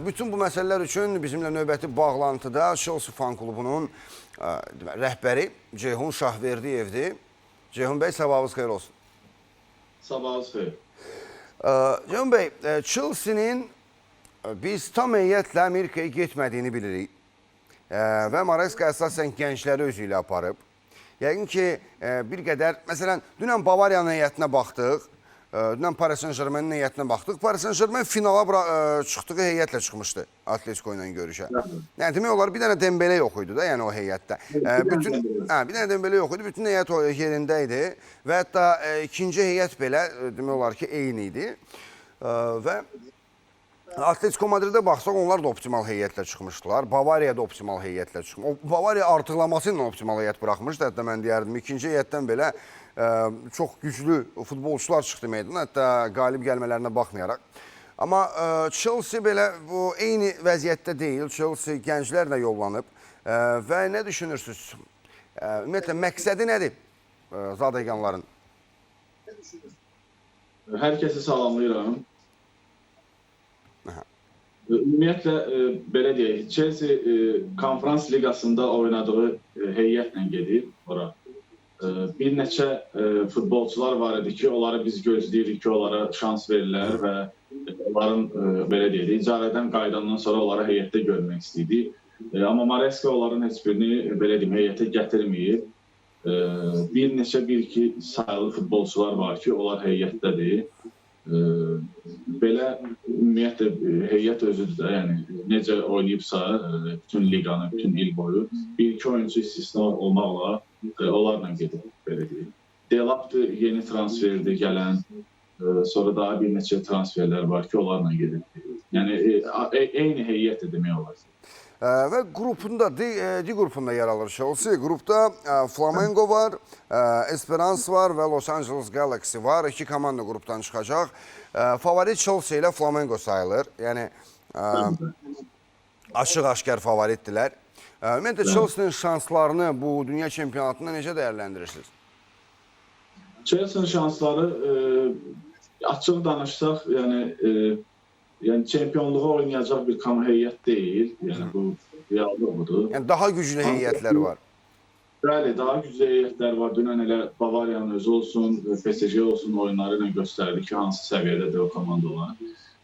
Bütün bu məsələlər üçün bizimlə növbəti bağlantıda Chelsea fan klubunun rəhbəri Ceyhun Şahverdiyevdir. Ceyhun bəy, sabahınız xeyir olsun. Sabahınız xeyir. Ceyhun bəy, Chelsea-nin biz tam heyətlə Amerikaya getmədiyini bilirik. Və Maresca əsasən gəncləri özü ilə aparıb. Yəqin ki, bir qədər, məsələn, dünən Bavariyanın heyətinə baxdıq, dünən Paris Saint-Germain'in heyətinə baxdıq. Paris Saint-Germain finala çıxdığı heyətlə çıxmışdı Atletico ilə görüşə. Yəni, demək olar, bir dənə Dembele yox idi da, yəni o heyətdə. Bir dənə Dembele yox idi, bütün heyət o yerində idi və hətta ikinci heyət belə, demək olar ki, eyni idi. Və Atletico Madrid'e baxsaq, onlar da optimal heyətlə çıxmışdılar. Bavariya da optimal heyətlə çıxmış. Bavariya artıqlaması ilə optimal heyət buraxmışdı. Hətta mən deyərdim, ikinci heyətdən belə çox güclü futbolçular çıxdı meydana. Hətta qalib gəlmələrinə baxmayaraq. Amma Chelsea belə bu eyni vəziyyətdə deyil. Chelsea gənclərlə yollanıb. Və nə düşünürsünüz? Ümumiyyətlə, məqsədi nədir zadəganların? Hər kəsi salamlayıram. Ümumiyyətlə, belə deyək, Chelsea konferans liqasında oynadığı heyətlə gedib ora. Bir neçə futbolçular var idi ki, onları biz gözləyirik ki, onlara şans verirlər və onların, belə deyək, icarədən qayıdandan sonra onları heyətdə görmək istəyirdik. Amma Maresca onların heç birini, belə deyim, heyətə gətirməyib. Bir neçə, bir-iki sayılı futbolçular var ki, onlar heyətdədir. Belə ümumiyyətlə heyət özüdür də, yəni necə oynayıbsa bütün liqanı, bütün il boyu bir-iki oyuncu istisna olmaqla onlarla gedib, belə deyim. Delapdır, yeni transferdir gələn, sonra daha bir neçə transferlər var ki, onlarla gedib. Yəni eyni heyətdir demək olar. Və qrupunda, D qrupunda yer alır Chelsea. Qrupda Flamengo var, Esperance var və Los Angeles Galaxy var. İki komanda qrupdan çıxacaq. Favorit Chelsea ilə Flamengo sayılır. Yəni, açıq-aşkar favoritdirlər. Ümumiyyətlə, Chelsea-nin şanslarını bu dünya çempionatında necə dəyərləndirirsiniz? Chelsea-nin şansları, açıq danışsaq, yəni çempionluğa oynayacaq bir heyət deyil. Yəni bu reallıq budur. Yəni daha güclü heyətlər var. Bəli, daha güclü heyətlər var. Dünən elə Bavariyanın özü olsun, PSG olsun oyunları ilə göstərdi ki, hansı səviyyədədir o komandalar.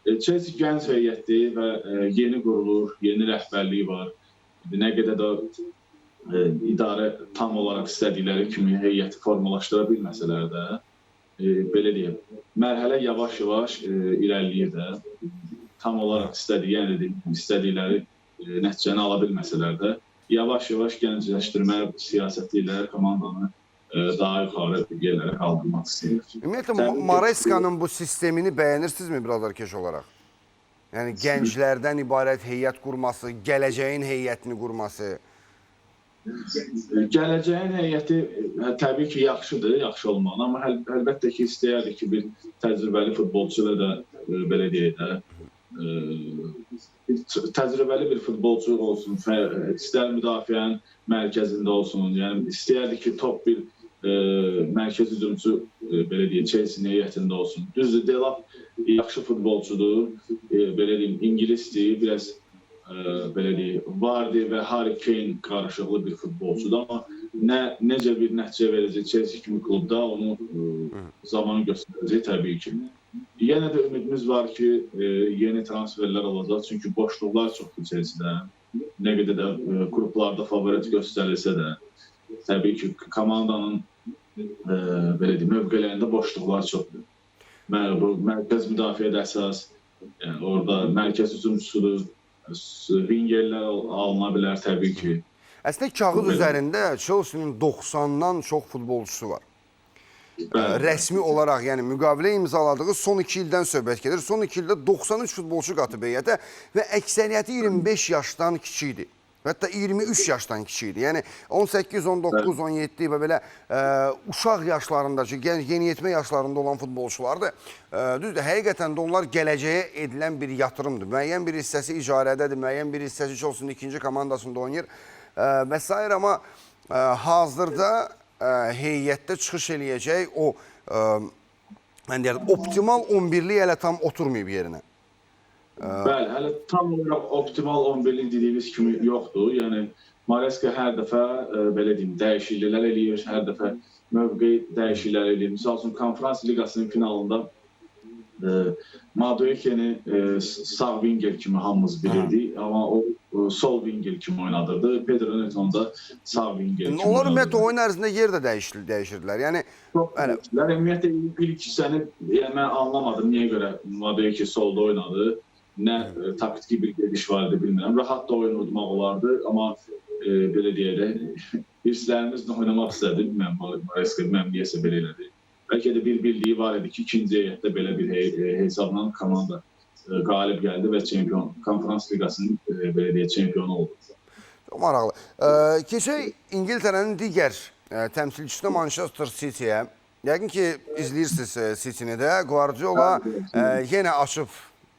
Chelsea gənc heyətdir və yeni qurulur, yeni rəhbərliyi var. Nə qədər də idarə tam olaraq istədikləri kimi heyəti formalaşdıra bilməsələr də, belə deyim, mərhələ yavaş-yavaş irəliləyir də. Tam olaraq istədikləri nəticəni ala bilməsələr də, yavaş-yavaş gəncləşdirmə siyasəti ilə komandanı daha yuxarı yerlərə qaldırmaq istəyir. Ümumiyyətlə, Maresca'nın bu sistemini bəyənirsinizmi bir azarkeş olaraq? Yəni, gənclərdən ibarət heyət qurması, gələcəyin heyətini qurması. Gələcəyin heyəti təbii ki, yaxşıdır, yaxşı olmalı. Amma əlbəttə ki, istəyərdik ki, bir təcrübəli futbolçu ilə də, belə deyək də, təcrübəli bir futbolçu olsun, istər müdafiənin mərkəzində olsun. Yəni, istəyərdik ki, top bir mərkəz hücumçu, belə deyək, Chelsea heyətində olsun. Düzdür, Delap yaxşı futbolçudur, belə deyim, İngilisdir, biraz belə deyək, Vardy və Harry Kane qarışıqlı bir futbolçudur, amma necə bir nəticə verəcək Chelsea kimi klubda onu zamanı göstərəcək təbii ki. Yenə də ümidimiz var ki, yeni transferlər olacaq, çünki boşluqlar çoxdur Chelsea-də. Nə qədər də qruplarda favorit göstərilsə də, təbii ki, komandanın belə deyək, mövqelərində boşluqlar çoxdur. Mərkəz müdafiədə əsas, orada mərkəz hücumçusudur, wingerlər alına bilər təbii ki. Əslində, kağıd üzərində Chelsea-nin 90-dan çox futbolçusu var. Rəsmi olaraq, yəni müqavilə imzaladığı son 2 ildən söhbət gedir. Son 2 ildə 93 futbolçu qatıb heyətə və əksəriyyəti 25 yaşdan kiçikdir. Hətta 23 yaşdan kiçikdir. Yəni 18, 19, 17 və belə uşaq yaşlarındakı, yeniyetmə yaşlarında olan futbolçulardır. Düzdür, həqiqətən də onlar gələcəyə edilən bir yatırımdır. Müəyyən bir hissəsi icarədədir, müəyyən bir hissəsi Chelsea'nin ikinci komandasında oynayır və s. Amma hazırda heyətdə çıxış eləyəcək o mən deyərdim, optimal 11'li hələ tam oturmayıb yerinə. Bəli, hələ tam olaraq optimal 11-lik dediyimiz kimi yoxdur. Yəni Maresca hər dəfə belə deyim, dəyişikliklər eləyir, hər dəfə mövqe dəyişikliklər eləyir. Məsəl üçün Konferans Liqasının finalında Maduekeni sağ winger kimi hamımız bilirdi, amma o sol winger kimi oynadırdı. Pedro Neto da sağ winger kimi Onlar oynadırdı. ümumiyyətlə oyun ərzində yer də dəyişirdilər. Yəni Ümumiyyətlə ilk hissəni yəni mən anlamadım niyə görə Madueke solda oynadı. Nə taktiki bir gediş var idi bilmirəm. Rahat da oyun udmaq olardı, amma belə deyək, hirslərimizlə oynamaq istədi. Maresca məmnuniyyətlə belə elədi. Bəlkə də bir birliyi var idi ki, ikinci heyətdə belə bir hesabla komanda qalib gəldi və Konferans Liqasının belə deyək çempionu oldu. çox maraqlı. Keçək İngiltərənin digər təmsilçisi Manchester City-yə. Yəqin ki, izləyirsiniz City-ni də. Guardiola yenə açıb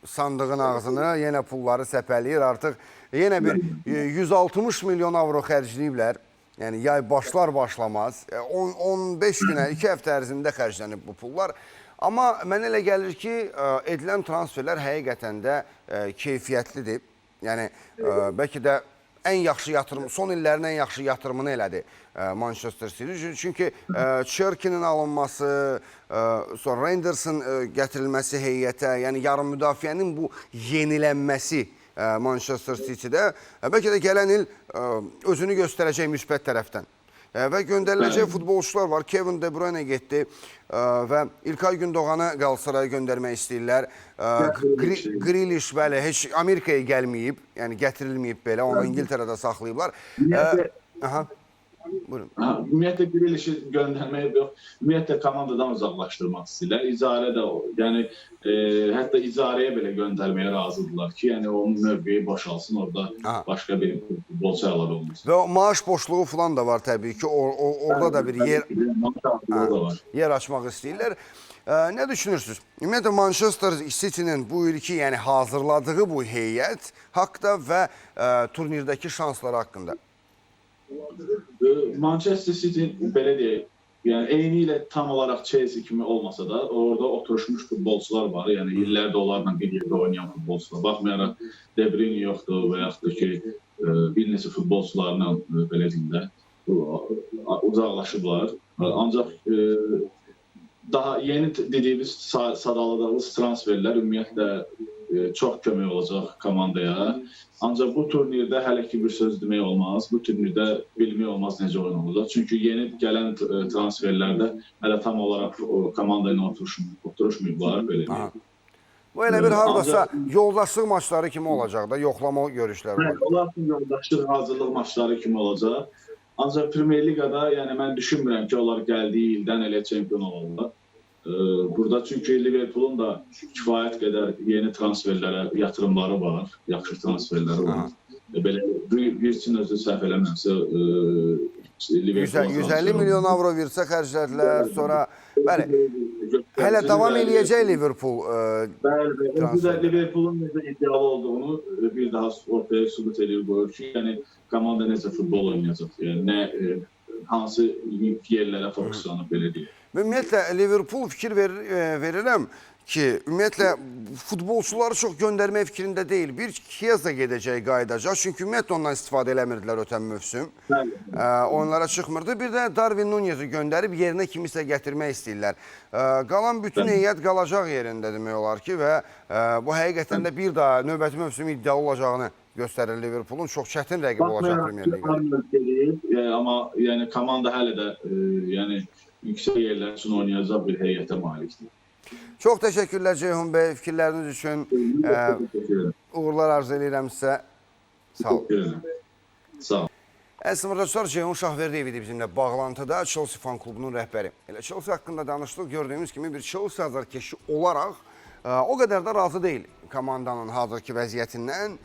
sandığın ağzını, yenə pulları səpələyir. Artıq yenə bir 160 milyon avro xərcləyiblər. Yəni yay başlar-başlamaz 15 günə, 2 həftə ərzində xərclənib bu pullar. Amma mənə elə gəlir ki, edilən transferlər həqiqətən də keyfiyyətlidir. Yəni bəlkə də ən yaxşı yatırım, son illərin ən yaxşı yatırımını elədi Manchester City. Çünki Cherkinin alınması, sonra Renders'ın gətirilməsi heyətə, yəni yarım müdafiənin bu yenilənməsi Manchester City-də bəlkə də gələn il özünü göstərəcək müsbət tərəfdən. Və göndəriləcək futbolçular var. Kevin De Bruyne getdi və İlkay Gündoğanı Qalatasaraya göndərmək istəyirlər. Grealish bəli, heç Amerikaya gəlməyib, yəni gətirilməyib belə, onu İngiltərədə saxlayıblar. Buyurun. Ümumiyyətlə Grealish'i göndərmək yox, ümumiyyətlə komandadan uzaqlaşdırmaq istəyirlər. İcarə də, yəni hətta icarəyə belə göndərməyə razıdırlar ki, yəni onun mövqeyi boşalsın, orada başqa bir futbolçu əlavə olmasın. Və maaş boşluğu falan da var təbii ki, orada da bir yer açmaq istəyirlər. Nə düşünürsünüz? Ümumiyyətlə Manchester City-nin bu ilki, yəni hazırladığı bu heyət haqda və turnirdəki şansları haqqında? Manchester City belə deyək, yəni eyni ilə tam olaraq Chelsea kimi olmasa da orada oturmuş futbolçular var. Yəni illərdə onlarla bir yerdə oynayan futbolçular. Baxmayaraq De Bruyne yoxdur və yaxud da ki bir neçə futbolçularla belə deyim də uzaqlaşıblar. Ancaq daha yeni dediyimiz sadaladığımız transferlər ümumiyyətlə çox kömək olacaq komandaya. Ancaq bu turnirdə hələ ki bir söz demək olmaz. Bu turnirdə bilmək olmaz necə oyun olacaq. Çünki yeni gələn transferlərdə hələ tam olaraq komanda ilə oturuşmayıblar. Bu elə bir hardasa yoldaşlıq maçları kimi olacaq da, yoxlama görüşləri var. Onlar üçün yoldaşlıq hazırlıq maçları kimi olacaq. Ancaq Premier Liqada yəni mən düşünmürəm ki, onlar gəldiyi ildən elə çempion olarlar. Burada çünki Liverpool'un da kifayət qədər yeni transferlərə yatırımları var, yaxşı transferləri var. Belə Virsin özü səhv eləməmsə 150 milyon avro versə xərclədilər, sonra bəli, hələ davam eləyəcək Liverpool transferi. Liverpool'un necə iddialı olduğunu bir daha ortaya sübut edir qoyur ki, yəni komanda necə futbol oynayacaq, yəni hansı yerlərə fokuslanıb belə deyək. Ümumiyyətlə, Liverpool fikir verirəm ki, ümumiyyətlə, futbolçuları çox göndərmək fikrində deyil. Bir Chiesa gedəcək, qayıdacaq. Çünki ümumiyyətlə ondan istifadə eləmirdilər ötən mövsüm. Oyunlara çıxmırdı. Bir də Darwin Nunez'i göndərib yerinə kimisə gətirmək istəyirlər. Qalan bütün heyət qalacaq yerində demək olar ki, və bu həqiqətən də bir daha növbəti mövsüm iddialı olacağını göstərir Liverpool'un. Çox çətin rəqib olacaq Premier Liqada. Amma yəni komanda hələ də yəni yüksək yerlər üçün oynayacaq bir heyətə malikdir. Çox təşəkkürlər Ceyhun bəy, fikirləriniz üçün uğurlar arzu edirəm sizə. Sağ olun. Sağ olun. Əziz tamaşaçılar, Ceyhun Şahverdiyev idi bizimlə bağlantıda, Chelsea fan klubunun rəhbəri. Elə Chelsea haqqında danışdıq, gördüyümüz kimi bir Chelsea azarkeşi olaraq o qədər də razı deyil komandanın hazırki vəziyyətindən.